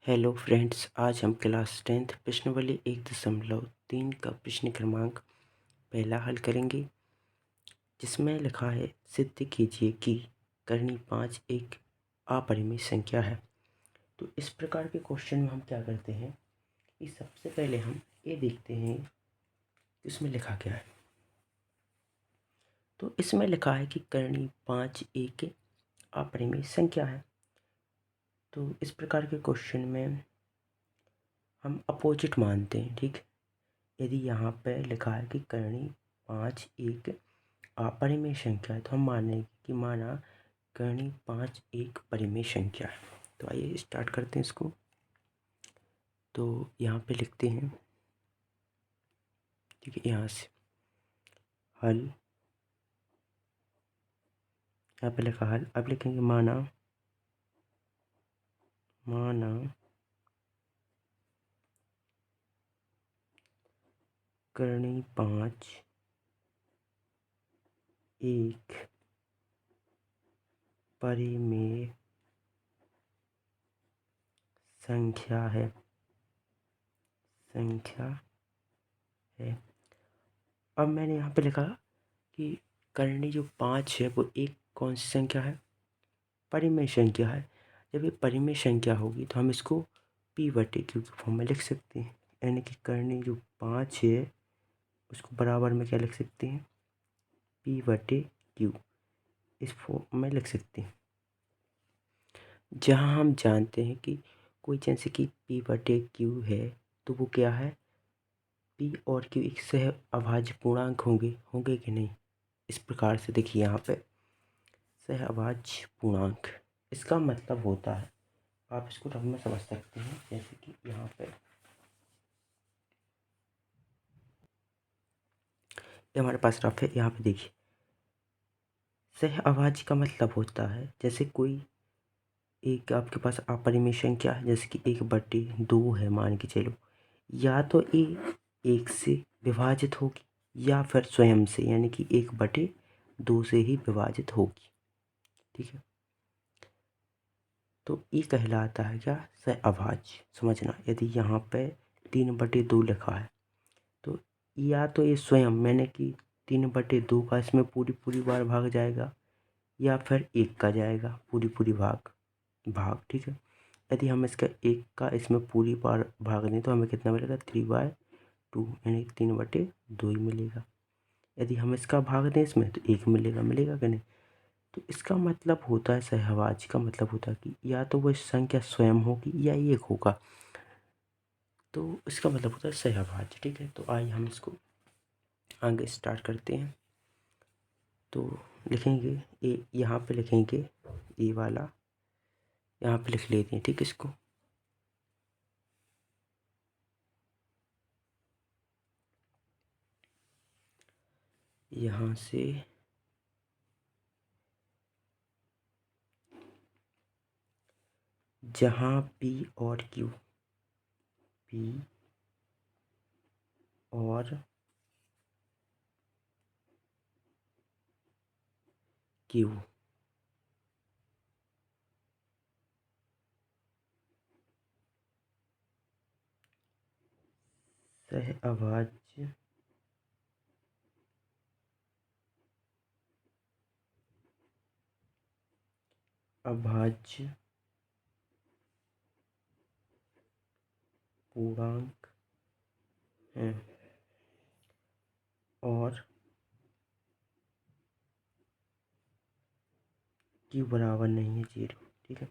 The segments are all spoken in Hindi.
हेलो फ्रेंड्स, आज हम क्लास 10th प्रश्नावली 1.3 का प्रश्न क्रमांक पहला हल करेंगे, जिसमें लिखा है सिद्ध कीजिए कि करनी 5 एक अपरिमेय संख्या है। तो इस प्रकार के क्वेश्चन में हम क्या करते हैं कि सबसे पहले हम ये देखते हैं कि इसमें लिखा क्या है। तो इसमें लिखा है कि करनी 5 एक अपरिमेय संख्या है। तो इस प्रकार के क्वेश्चन में हम अपोजिट मानते हैं, ठीक। यदि यहाँ पे लिखा है कि करनी 5 एक अपरिमेय संख्या है तो हम मानेंगे कि माना करनी 5 एक परिमेय संख्या है। तो आइए स्टार्ट करते हैं इसको। तो यहाँ पे लिखते हैं, ठीक है, यहाँ से हल, यहाँ पे लिखा हल। अब लिखेंगे माना करनी 5 एक परिमेय संख्या है अब मैंने यहाँ पे लिखा कि करनी जो 5 है वो एक कौन सी संख्या है, परिमेय संख्या है। जब ये परिमेय संख्या होगी तो हम इसको p/q के फॉर्म में लिख सकते हैं, यानी कि करनी जो 5 है उसको बराबर में क्या लिख सकते हैं, p/q इस फॉर्म में लिख सकते हैं। जहाँ हम जानते हैं कि कोई जैसे कि p/q है तो वो क्या है, p और q एक सह अभाज्य पूर्णांक होंगे कि नहीं। इस प्रकार से देखिए यहाँ पे सह अभाज्य पूर्णांक, इसका मतलब होता है, आप इसको रफ में समझ सकते हैं, जैसे कि यहाँ पे ये हमारे पास रफ है। यहाँ पे देखिए सह अभाज्य का मतलब होता है जैसे कोई एक आपके पास अपरिमेय संख्या है, जैसे कि 1/2 है मान के चलो, या तो ये एक से विभाजित होगी या फिर स्वयं से, यानी कि 1/2 से ही विभाजित होगी, ठीक है। तो ये कहलाता है क्या, सह अभाज्य। समझना, यदि यहाँ पे 3/2 लिखा है तो या तो ये स्वयं, मैंने कि 3/2 का इसमें पूरी बार भाग जाएगा, या फिर एक का जाएगा पूरी भाग, ठीक है। यदि हम इसका एक का इसमें पूरी बार भाग दें तो हमें कितना मिलेगा, 3/2, यानी 3/2 ही मिलेगा। यदि हम इसका भाग दें इसमें तो एक मिलेगा कि नहीं। तो इसका मतलब होता है, सहभाज्य का मतलब होता है कि या तो वो संख्या स्वयं होगी या एक होगा, तो इसका मतलब होता है सहभाज्य, ठीक है। तो आइए हम इसको आगे स्टार्ट करते हैं। तो लिखेंगे ए, यहाँ पे लिखेंगे ए वाला, यहाँ पे लिख लेते हैं, ठीक। इसको यहाँ से जहाँ p और q, p और q सह अभाज्य पूर्णांक है और q बराबर नहीं है 0, ठीक है।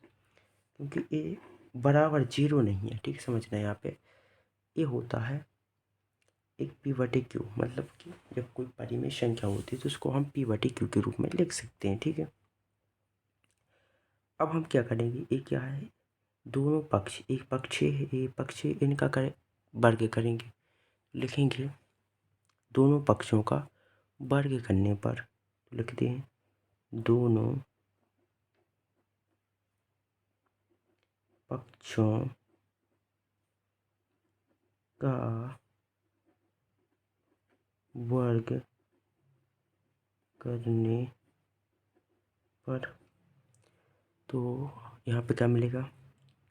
क्योंकि ए बराबर 0 नहीं है, ठीक, समझना। यहाँ पे ये होता है एक p/q, मतलब कि जब कोई परिमेय संख्या होती है तो उसको हम p/q के रूप में लिख सकते हैं, ठीक है। अब हम क्या करेंगे, ये क्या है, दोनों पक्ष, एक पक्ष है, एक पक्ष है, इनका करें वर्ग करेंगे। लिखेंगे दोनों पक्षों का वर्ग करने पर, लिखते हैं दोनों पक्षों का वर्ग करने पर, तो यहाँ पे क्या मिलेगा,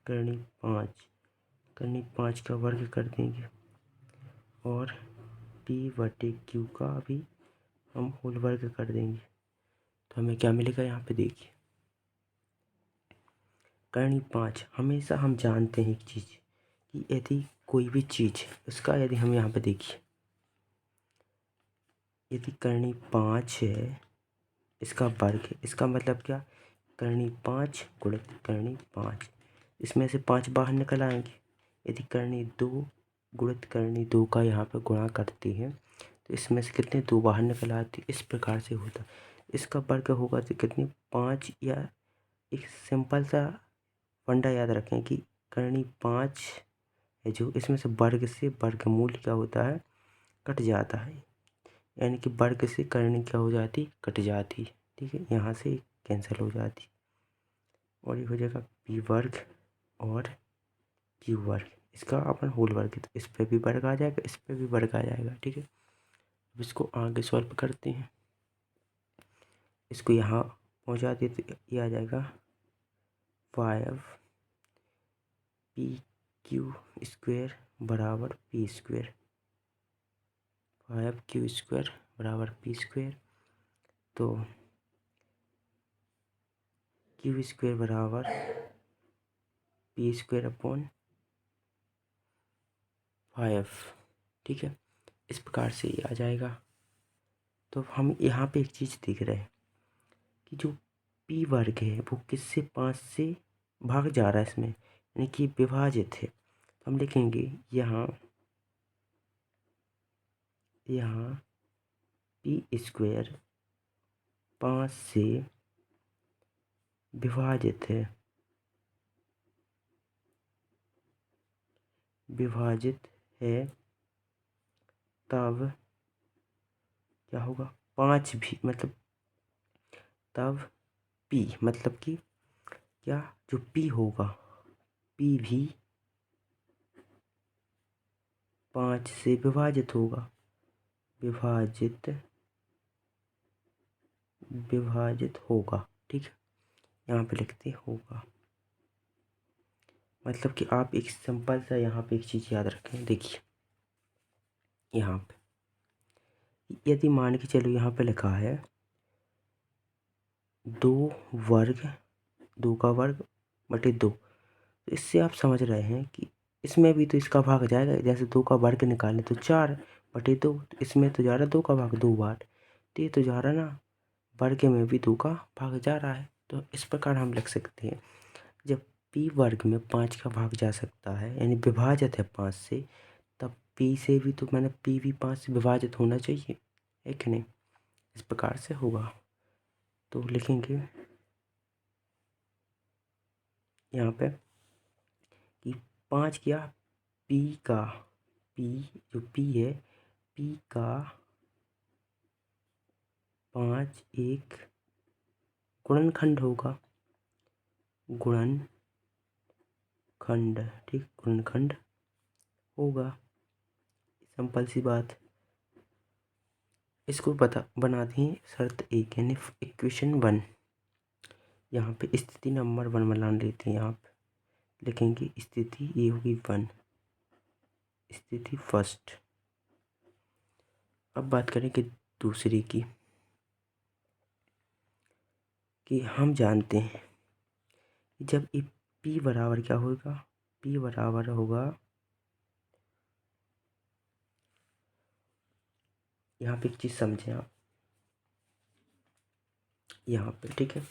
करनी 5 का वर्ग कर देंगे और p/q का भी हम होल वर्ग कर देंगे। तो हमें क्या मिलेगा यहाँ पे देखिए, करनी 5। हमेशा हम जानते हैं एक चीज़ कि यदि कोई भी चीज़ उसका यदि हम यहाँ पे देखिए, यदि करनी 5 है इसका वर्ग है, इसका मतलब क्या, करनी 5 गुणित करनी 5, इसमें से 5 बाहर निकल आएंगे। यदि करनी 2 गुणित करनी 2 का यहाँ पे गुणा करते हैं तो इसमें से कितने 2 बाहर निकल आती, इस प्रकार से होता। इसका वर्ग होगा तो कितनी 5, या एक सिंपल सा फंडा याद रखें कि करनी 5 है जो, इसमें से वर्ग से वर्गमूल क्या होता है, कट जाता है, यानी कि वर्ग से करनी क्या हो जाती, कट जाती। ठीक है, यहाँ से कैंसिल हो जाती और ये हो जाएगा p वर्ग और q वर्ग, इसका अपन होल वर्ग, तो इस पे भी वर्ग आ जाएगा, इस पे भी वर्ग आ जाएगा। ठीक है, अब इसको आगे सॉल्व करते हैं, इसको यहाँ पहुँचा देते, ये आ जाएगा 5pq² बराबर p², 5q² बराबर p², तो q² बराबर p²/5। ठीक है, इस प्रकार से ये आ जाएगा। तो हम यहाँ पे एक चीज़ देख रहे हैं कि जो p वर्ग है वो किससे 5 से भाग जा रहा है इसमें, यानी कि विभाजित है। तो हम लिखेंगे यहाँ p² 5 से विभाजित है, तब क्या होगा, 5 भी मतलब तब p मतलब कि क्या, जो p होगा p भी 5 से विभाजित होगा, विभाजित होगा। ठीक है, यहाँ पे लिखते होगा, मतलब कि आप एक सिंपल सा यहाँ पे एक चीज़ याद रखें। देखिए यहाँ पे यदि मान के चलो यहाँ पे लिखा है 2 वर्ग, 2 का वर्ग बटे 2, तो इससे आप समझ रहे हैं कि इसमें भी तो इसका भाग जाएगा। जैसे 2 का वर्ग निकालें तो 4/2, तो इसमें तो जा रहा है 2 का भाग 2 बार, तो ये तो जा रहा है ना, वर्ग में भी 2 का भाग जा रहा है। तो इस प्रकार हम लिख सकते हैं, जब p वर्ग में 5 का भाग जा सकता है यानी विभाजित है 5 से, तब p से भी तो मैंने p भी 5 से विभाजित होना चाहिए, है कि नहीं, इस प्रकार से होगा। तो लिखेंगे यहाँ पे कि 5 क्या, p का, p जो p है p का 5 एक गुणनखंड होगा, गुणनखंड। ठीक, गुणनखंड होगा, सिंपल सी बात। इसको बना दें शर्त 1 यानी इक्वेशन 1। यहाँ पे स्थिति नंबर 1 बना लेते हैं, यहाँ पे लिखेंगे स्थिति ये होगी 1, स्थिति फर्स्ट। अब बात करें कि दूसरी की, कि हम जानते हैं कि जब ये p बराबर क्या होगा, p बराबर होगा, यहाँ पे एक चीज़ समझें आप यहाँ पे। ठीक है,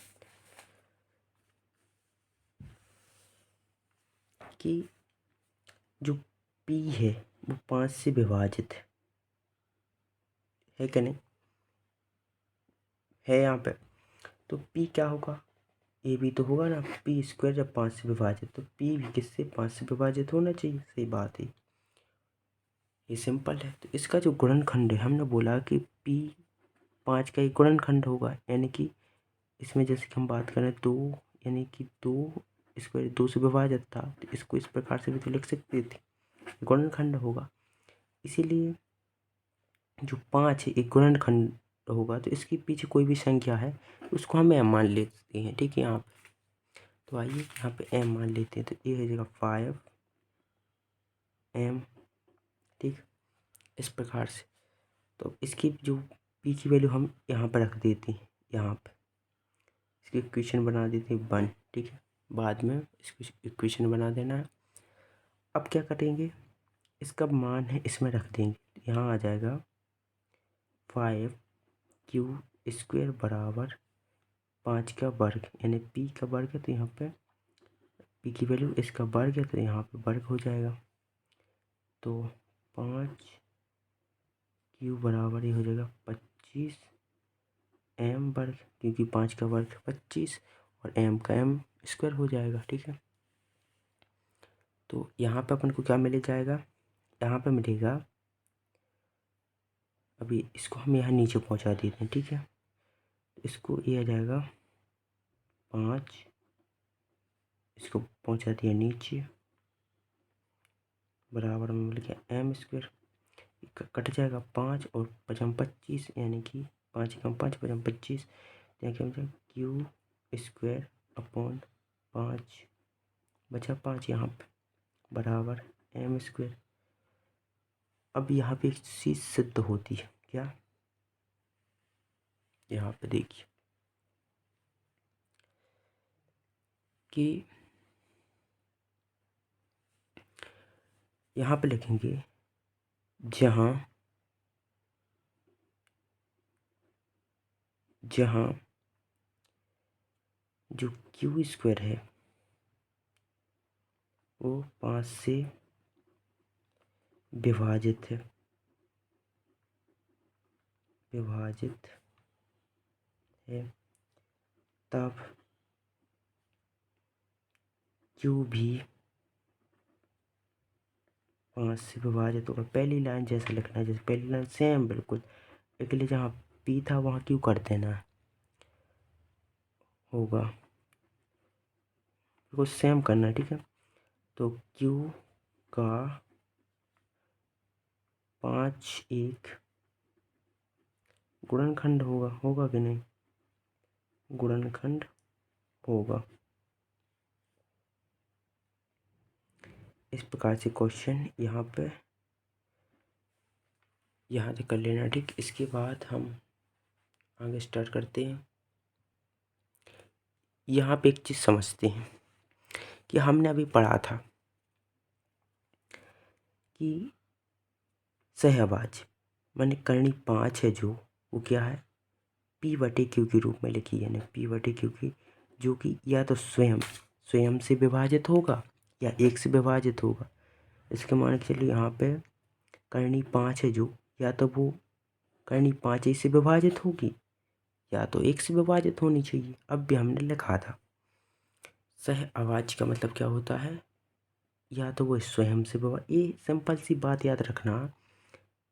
कि जो p है वो 5 से विभाजित है कि नहीं, है यहाँ पे, तो p क्या होगा, ये भी तो होगा ना, p² जब 5 से विभाजित, तो p भी किससे 5 से विभाजित होना चाहिए। सही बात है, ये सिंपल है। तो इसका जो गुणनखंड है, हमने बोला कि p 5 का एक गुणनखंड होगा, यानी कि इसमें जैसे कि हम बात करें 2, यानी कि 2² से विभाजित था, तो इसको इस प्रकार से भी तो लिख सकते थे, गुणनखंड होगा। इसीलिए जो 5 है एक गुणनखंड होगा, तो इसके पीछे कोई भी संख्या है उसको हम m मान लेते हैं। ठीक है, यहाँ पे तो आइए यहाँ पे m मान लेते हैं, तो ये हो जाएगा 5m। ठीक, इस प्रकार से। तो इसकी जो p की वैल्यू हम यहाँ पर रख देते हैं, यहाँ पे इसकी इक्वेशन बना देते हैं 1। ठीक है, बाद में इसकी इक्वेशन बना देना है। अब क्या करेंगे, इसका मान है इसमें रख देंगे, यहाँ आ जाएगा 5q² बराबर 5 का वर्ग, यानी p का वर्ग है तो यहाँ पे p की वैल्यू इसका वर्ग है तो यहाँ पे वर्ग हो जाएगा। तो 5q बराबर ये हो जाएगा 25m वर्ग, क्योंकि 5 का वर्ग 25 और m का m² हो जाएगा। ठीक है, तो यहाँ पे अपन को क्या मिल जाएगा, यहाँ पे मिलेगा, अभी इसको हम यहाँ नीचे पहुँचा देते हैं। ठीक है, इसको ये आ जाएगा 5, इसको पहुँचा दिया नीचे, बराबर में मिल गया m², कट जाएगा 5 और 5 25, यानी कि 5 कम 5 5 25, यहाँ क्या बचा q² अपॉन 5 बचा 5 यहाँ पे बराबर m²। अब यहाँ पे एक चीज़ सिद्ध होती है, क्या, यहाँ पे देखिए कि यहाँ पे लिखेंगे जहाँ जहाँ जो q² है वो 5 से विभाजित है, तब q भी 5 से विभाजित होगा। पहली लाइन जैसा लिखना है, जैसे पहली लाइन सेम बिल्कुल, इसके लिए जहाँ p था वहाँ q कर देना होगा, बिल्कुल सेम करना है। ठीक है, तो q का 5 एक गुणनखंड होगा कि नहीं, गुणनखंड होगा। इस प्रकार से क्वेश्चन यहाँ से कर लेना। ठीक, इसके बाद हम आगे स्टार्ट करते हैं। यहाँ पे एक चीज़ समझते हैं कि हमने अभी पढ़ा था कि सहअभाज्य माने करनी 5 है जो, वो क्या है, p/q के रूप में लिखी, यानी p/q की, जो कि या तो स्वयं से विभाजित होगा या 1 से विभाजित होगा। इसके मान के चलिए यहाँ पे करनी 5 है जो, या तो वो करनी 5 से विभाजित होगी या तो 1 से विभाजित होनी चाहिए। अब भी हमने लिखा था सहअभाज्य का मतलब क्या होता है, या तो वो स्वयं से विभाजित, ये सिंपल सी बात याद रखना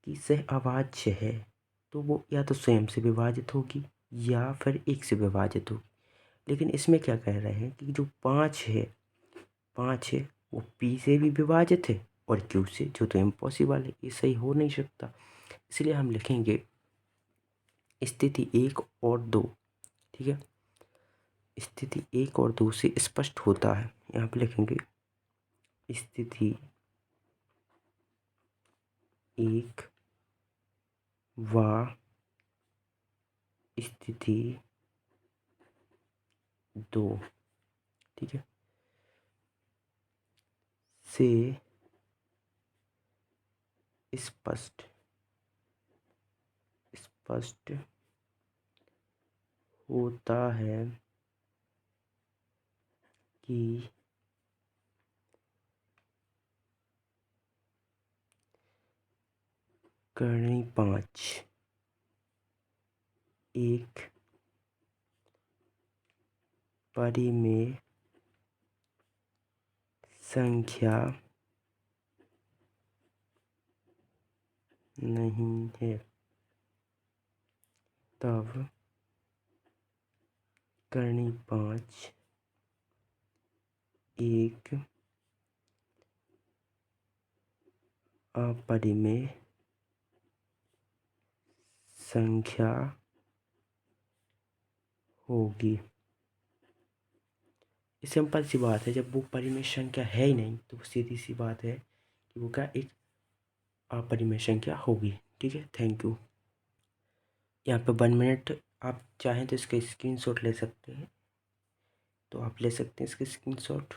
कि सहअभाज्य है तो वो या तो स्वयं से विभाजित होगी या फिर 1 से विभाजित होगी। लेकिन इसमें क्या कह रहे हैं कि जो 5 है वो p से भी विभाजित है और q से, जो तो इम्पॉसिबल है, ये सही हो नहीं सकता। इसलिए हम लिखेंगे स्थिति 1 और 2। ठीक है, स्थिति 1 और 2 से स्पष्ट होता है, यहाँ पे लिखेंगे स्थिति 1 व स्थिति 2। ठीक है, से स्पष्ट होता है कि करनी 5 एक परिमेय संख्या नहीं है, तब करनी 5 एक अपरिमेय संख्या होगी। ये सिंपल सी बात है, जब वो परिमेय संख्या है ही नहीं तो सीधी सी बात है कि वो क्या एक अपरिमेय संख्या होगी। ठीक है, थैंक यू। यहाँ पे 1 मिनट, आप चाहें तो इसका स्क्रीनशॉट ले सकते हैं, तो आप ले सकते हैं इसका स्क्रीनशॉट।